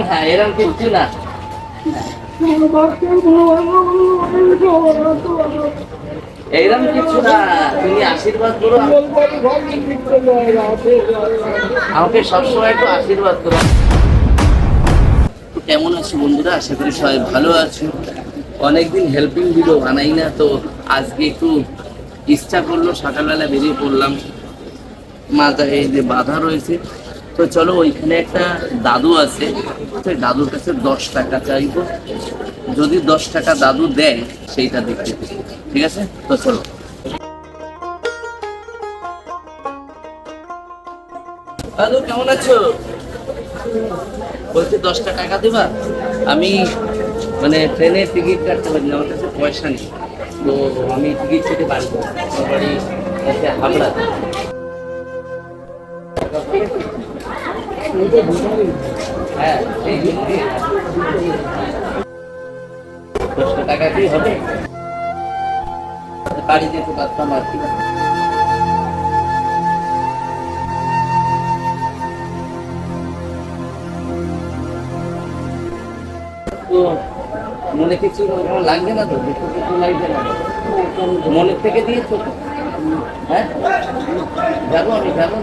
না এরকম কিছু না, এইরকম কিছু না, তুমি আশীর্বাদ করো আমাকে, সবসময় একটু আশীর্বাদ করো। কেমন আছো বন্ধুরা? আশা করি সবাই ভালো আছো। অনেকদিন হেল্পিং ভিডিও বানাই না, তো আজকে একটু ইচ্ছা করলো, সকালবেলা বেরিয়ে পড়লাম। মাথায় এই যে বাধা রয়েছে, তো চলো ওইখানে একটা দাদু আছে, তো দাদুর কাছে 10 টাকা চাইবো, যদি 10 টাকা দাদু দেয় সেইটা দেখতে, ঠিক আছে? তো চলো। দাদু কেমন আছো? বলছি 10 টাকা দেবা? আমি মানে ট্রেনের টিকিট কাটতে পারি না, আমার কাছে পয়সা নেই, তো আমি টিকিট কেটে বাড়ি যাবো। আমার বাড়ি হাবড়া। হ্যাঁ, 10 টাকা কি হবে? বাড়ি যেতে পারতাম আর কি। তো মনে কিছু লাগবে না তো? কিছু লাগবে না? মনের থেকে দিয়েছো তো? হ্যাঁ, যাবো, আমি যাবো।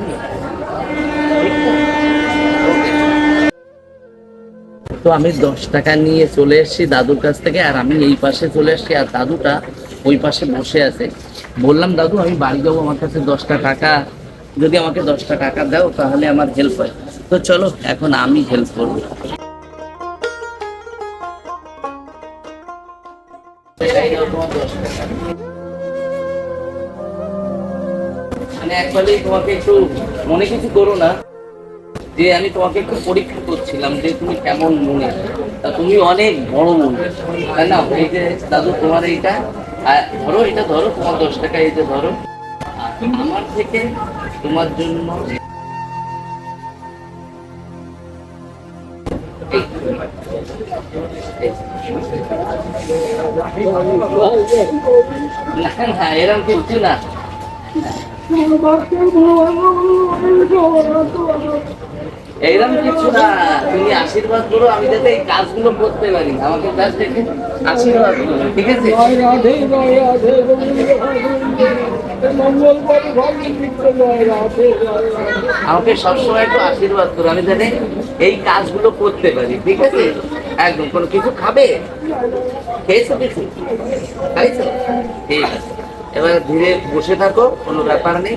তো আমি 10 টাকা নিয়ে চলে এসেছি দাদুর কাছ থেকে, আর আমি এই পাশে চলে এসেছি, আর দাদুটা ওই পাশে বসে আছে। বললাম, দাদু আমি বাড়ি যাবো, আমার কাছে 10 টাকা, যদি আমাকে 10 টাকা দাও তাহলে আমার হেল্প হয়। তো চলো এখন আমি হেল্প করবো। মানে একবারে তোমাকে একটু মনে কিছু করো না, যে আমি তোমাকে একটু পরীক্ষা করছিলাম যে তুমি কেমন মনে। তা তুমি অনেক বড় মনে, তাই না? এই যে দাদু তোমার এইটা ধরো, এটা ধরো, তোমার 10 টাকা, এই যে ধরো, আমার থেকে তোমার জন্য না এরকম কিছু না, এইরকম কিছু না, তুমি আশীর্বাদ করো আমি যাতে এই কাজগুলো করতে পারি, আমাকে জাস্ট একটু আশীর্বাদ করো, ঠিক আছে? আমাকে সবসময় একটু আশীর্বাদ করো, আমি যাতে এই কাজগুলো করতে পারি, ঠিক আছে? একদম। কোনো কিছু খাবে? খেয়েছো কিছু? খাইছো? ঠিক আছে, এবার ধীরে বসে থাকো, কোনো ব্যাপার নেই,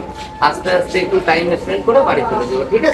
আস্তে আস্তে একটু টাইম স্পেন্ড করে বাড়ি চলে যাবো, ঠিক আছে?